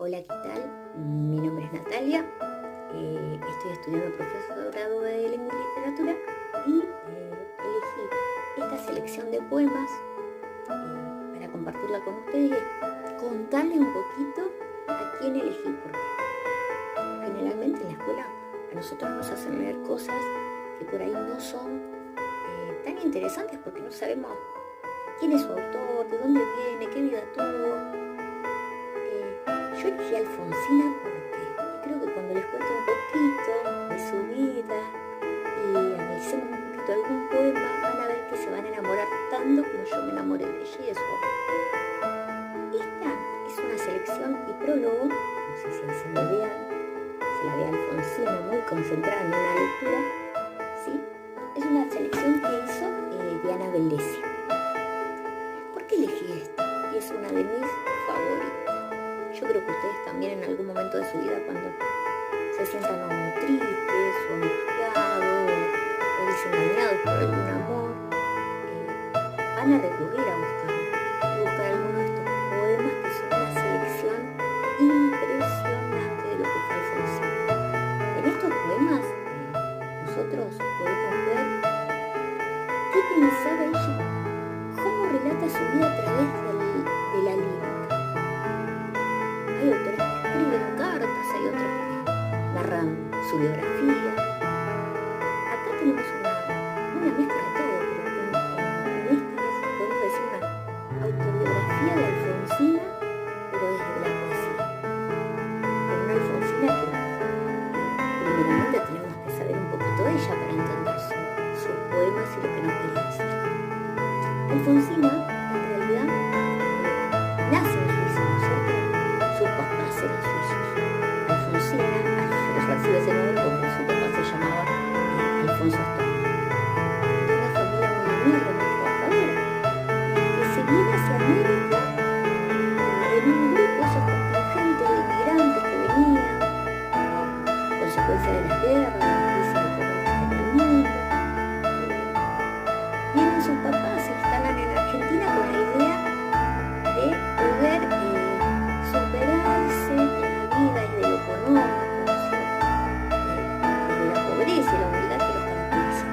Hola, ¿qué tal? Mi nombre es Natalia, estoy estudiando profesorado de lengua y literatura y elegí esta selección de poemas para compartirla con ustedes y contarles un poquito a quién elegí, porque generalmente en la escuela a nosotros nos hacen leer cosas que por ahí no son tan interesantes porque no sabemos quién es su autor, de dónde viene, qué vida tuvo. Yo elegí a Alfonsina porque creo que cuando les cuento un poquito de su vida y analicemos un poquito algún poema, van a ver que se van a enamorar tanto como yo me enamoré de ella y de su obra. Esta es una selección y prólogo, no sé si se me vean, se la ve a Alfonsina muy concentrada en una lectura, ¿sí? Es una selección que hizo Diana Bellesi. ¿Por qué elegí esta? Y es una de mis favoritas. Yo creo que ustedes también en algún momento de su vida, cuando se sientan o tristes o angustiados o desengañados por algún amor, van a recurrir a buscar alguno de estos poemas que son una selección impresionante de lo que fue Alfonsina. En estos poemas nosotros podemos ver qué pensaba ella, cómo relata su vida a través de la lírica. Hay autores que escriben cartas, hay otros que narran su biografía. Acá tenemos una mezcla de todo, pero en esta podemos decir una autobiografía de Alfonsina, pero desde la poesía. Con una Alfonsina que primeramente tenemos que saber un poquito de ella para entender sus poemas y lo que nos quería decir. Alfonsina, en realidad, nace en Suiza, ¿no es cierto? Sus papás eran suizos. Alfonsina recibe ese nombre porque su papá se llamaba Alfonso Storni. De una familia muy humilde, muy trabajadora, que se viene hacia América en un grupo, esos contingentes de inmigrantes que venían como consecuencia de las guerras, de la crisis económica en el mundo. Vienen sus papás, se instalan en Argentina con la idea de poder superarse en la vida desde lo económico, ¿no es cierto? Desde la pobreza y la humildad que los caracteriza.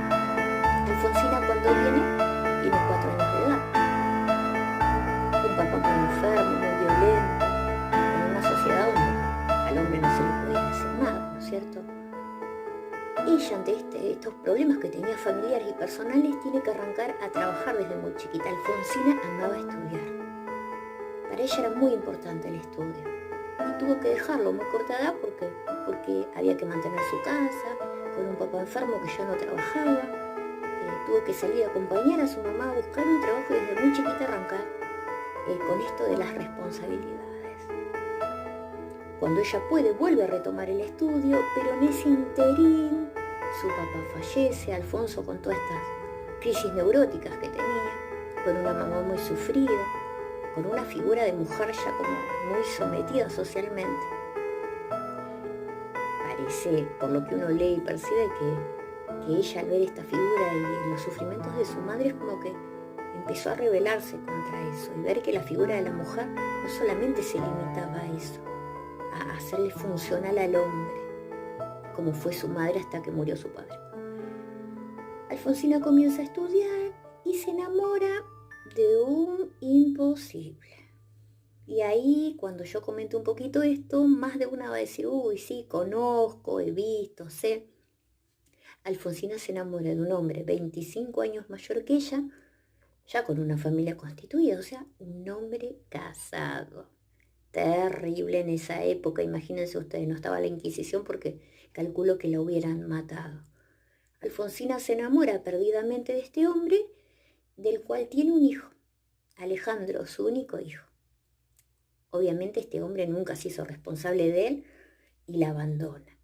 Alfonsina cuando tiene 4 años de edad. Un papá muy enfermo, muy violento, en una sociedad donde al hombre no se le podía hacer nada, ¿no es cierto? Ella, ante estos problemas que tenía familiares y personales, tiene que arrancar a trabajar desde muy chiquita. Alfonsina amaba estudiar. Para ella era muy importante el estudio y tuvo que dejarlo a muy corta edad porque había que mantener su casa, con un papá enfermo que ya no trabajaba. Tuvo que salir a acompañar a su mamá a buscar un trabajo y desde muy chiquita arrancar con esto de las responsabilidades. Cuando ella puede, vuelve a retomar el estudio, pero en ese interín su papá fallece, Alfonso, con todas estas crisis neuróticas que tenía, con una mamá muy sufrida, con una figura de mujer ya como muy sometida socialmente. Parece, por lo que uno lee y percibe, que ella, al ver esta figura y los sufrimientos de su madre, es como que empezó a rebelarse contra eso y ver que la figura de la mujer no solamente se limitaba a eso, a hacerle funcional al hombre, como fue su madre hasta que murió su padre. Alfonsina comienza a estudiar y se enamora de un imposible. Y ahí, cuando yo comento un poquito esto, más de una va a decir, uy, sí, conozco, he visto, sé. Alfonsina se enamora de un hombre 25 años mayor que ella, ya con una familia constituida, o sea, un hombre casado. Terrible en esa época, imagínense ustedes, no estaba la Inquisición porque calculo que la hubieran matado. Alfonsina se enamora perdidamente de este hombre, del cual tiene un hijo, Alejandro, su único hijo. Obviamente este hombre nunca se hizo responsable de él y la abandona.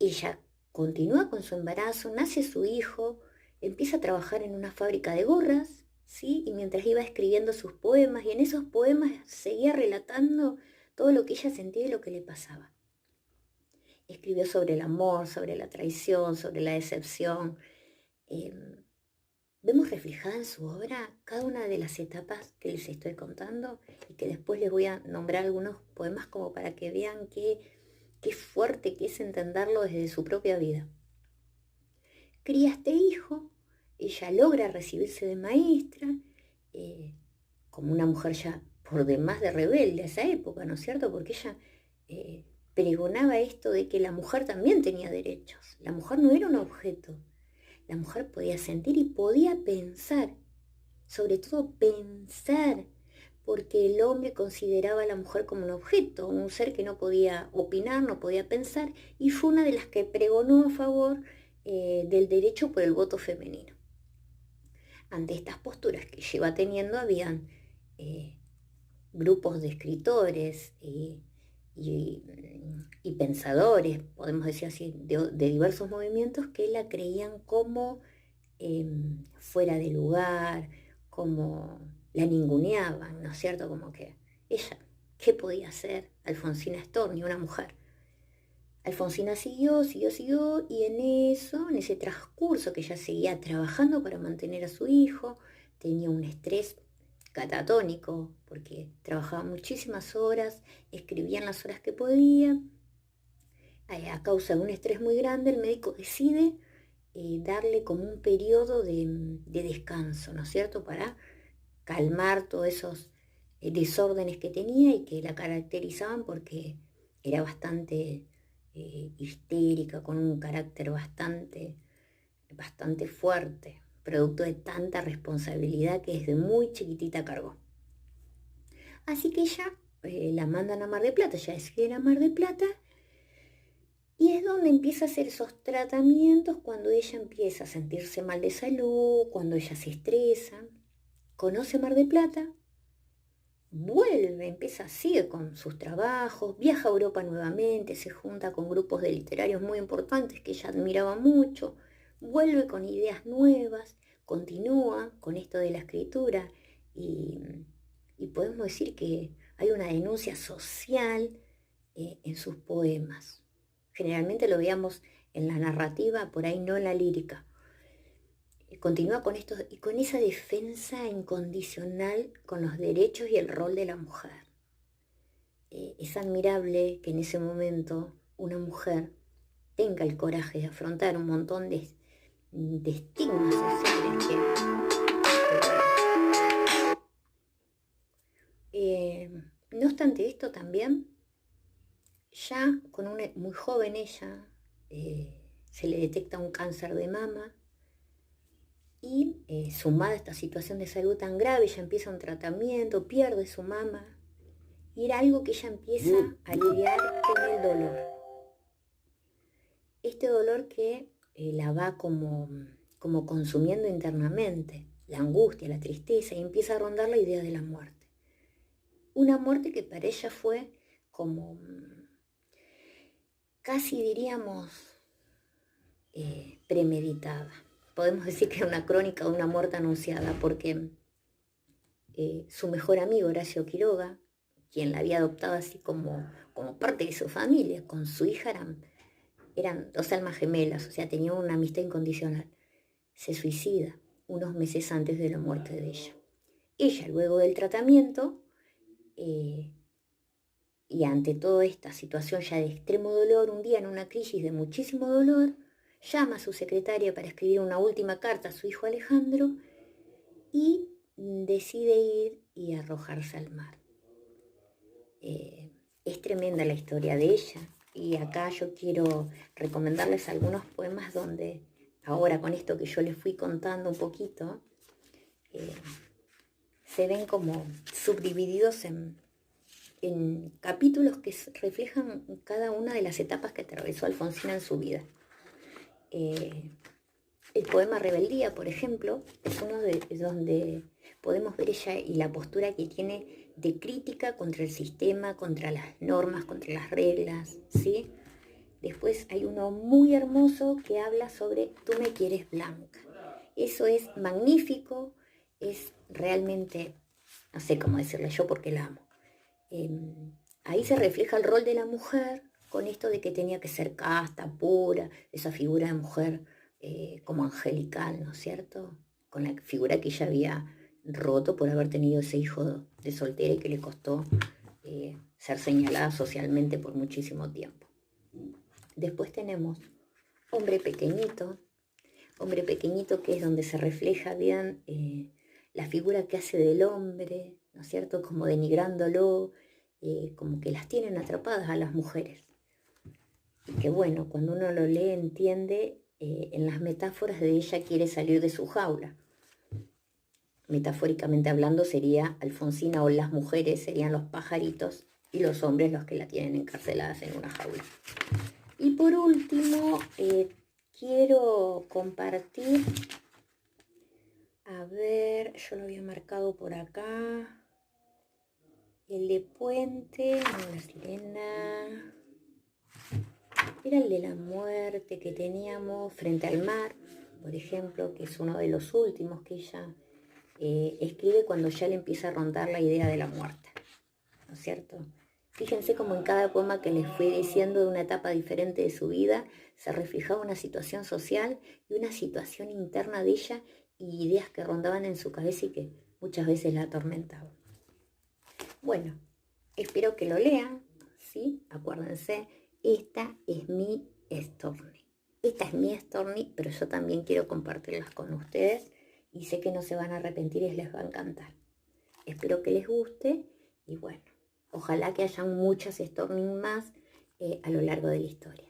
Ella continúa con su embarazo, nace su hijo, empieza a trabajar en una fábrica de gorras, ¿sí? Y mientras iba escribiendo sus poemas, y en esos poemas seguía relatando todo lo que ella sentía y lo que le pasaba. Escribió sobre el amor, sobre la traición, sobre la decepción. vemos reflejada en su obra cada una de las etapas que les estoy contando y que después les voy a nombrar algunos poemas como para que vean qué fuerte que es entenderlo desde su propia vida. Cría este hijo, ella logra recibirse de maestra, como una mujer ya por demás de rebelde a esa época, ¿no es cierto? Porque ella pregonaba esto de que la mujer también tenía derechos, la mujer no era un objeto, la mujer podía sentir y podía pensar, sobre todo pensar, porque el hombre consideraba a la mujer como un objeto, un ser que no podía opinar, no podía pensar, y fue una de las que pregonó a favor del derecho por el voto femenino. Ante estas posturas que lleva teniendo, habían grupos de escritores y pensadores, podemos decir así, de diversos movimientos que la creían como fuera de lugar, como la ninguneaban, ¿no es cierto? Como que ella, ¿qué podía hacer Alfonsina Storni, una mujer? Alfonsina siguió, y en ese transcurso que ella seguía trabajando para mantener a su hijo, tenía un estrés catatónico, porque trabajaba muchísimas horas, escribía en las horas que podía. A causa de un estrés muy grande, el médico decide darle como un periodo de descanso, ¿no es cierto?, para calmar todos esos desórdenes que tenía y que la caracterizaban porque era bastante histérica, con un carácter bastante fuerte, producto de tanta responsabilidad que desde muy chiquitita cargó. Así que ella la mandan a Mar del Plata, ella decide ir a Mar del Plata, y es donde empieza a hacer esos tratamientos cuando ella empieza a sentirse mal de salud, cuando ella se estresa, conoce Mar del Plata, vuelve, empieza así con sus trabajos, viaja a Europa nuevamente, se junta con grupos de literarios muy importantes que ella admiraba mucho, vuelve con ideas nuevas, continúa con esto de la escritura y podemos decir que hay una denuncia social en sus poemas. Generalmente lo veíamos en la narrativa, por ahí no en la lírica. Continúa con esto y con esa defensa incondicional con los derechos y el rol de la mujer. Es admirable que en ese momento una mujer tenga el coraje de afrontar un montón de estigmas sociales no obstante esto también, ya muy joven ella, se le detecta un cáncer de mama y sumada a esta situación de salud tan grave, ella empieza un tratamiento, pierde su mama y era algo que ella empieza a lidiar con el dolor. Este dolor que la va como consumiendo internamente, la angustia, la tristeza, y empieza a rondar la idea de la muerte. Una muerte que para ella fue como casi diríamos premeditada. Podemos decir que era una crónica de una muerte anunciada, porque su mejor amigo Horacio Quiroga, quien la había adoptado así como parte de su familia, con su hija eran dos almas gemelas, o sea, tenían una amistad incondicional, se suicida unos meses antes de la muerte de ella. Ella, luego del tratamiento, y ante toda esta situación ya de extremo dolor, un día en una crisis de muchísimo dolor, llama a su secretaria para escribir una última carta a su hijo Alejandro y decide ir y arrojarse al mar. Es tremenda la historia de ella y acá yo quiero recomendarles algunos poemas donde ahora con esto que yo les fui contando un poquito, se ven como subdivididos en capítulos que reflejan cada una de las etapas que atravesó Alfonsina en su vida. El poema Rebeldía, por ejemplo, es uno de donde podemos ver ella y la postura que tiene de crítica contra el sistema, contra las normas, contra las reglas, ¿sí? Después hay uno muy hermoso que habla sobre Tú me quieres blanca. Eso es magnífico, es realmente, no sé cómo decirle yo porque la amo. Ahí se refleja el rol de la mujer con esto de que tenía que ser casta, pura, esa figura de mujer como angelical, ¿no es cierto? con la figura que ella había roto por haber tenido ese hijo de soltera y que le costó ser señalada socialmente por muchísimo tiempo. Después tenemos hombre pequeñito que es donde se refleja bien la figura que hace del hombre, ¿no es cierto? Como denigrándolo, como que las tienen atrapadas a las mujeres. Y que bueno, cuando uno lo lee entiende, en las metáforas de ella quiere salir de su jaula. Metafóricamente hablando sería Alfonsina, o las mujeres serían los pajaritos y los hombres los que la tienen encarceladas en una jaula. Y por último, quiero compartir, a ver, yo lo había marcado por acá, el de Puente, no es Elena, era el de la muerte que teníamos frente al mar, por ejemplo, que es uno de los últimos que ella escribe cuando ya le empieza a rondar la idea de la muerte, ¿no es cierto? Fíjense cómo en cada poema que les fui diciendo de una etapa diferente de su vida se reflejaba una situación social y una situación interna de ella y ideas que rondaban en su cabeza y que muchas veces la atormentaban. Bueno, espero que lo lean, ¿sí? Acuérdense, esta es mi Storni. Esta es mi Storni, pero yo también quiero compartirlas con ustedes y sé que no se van a arrepentir y les va a encantar. Espero que les guste y bueno, ojalá que hayan muchas Storni más a lo largo de la historia.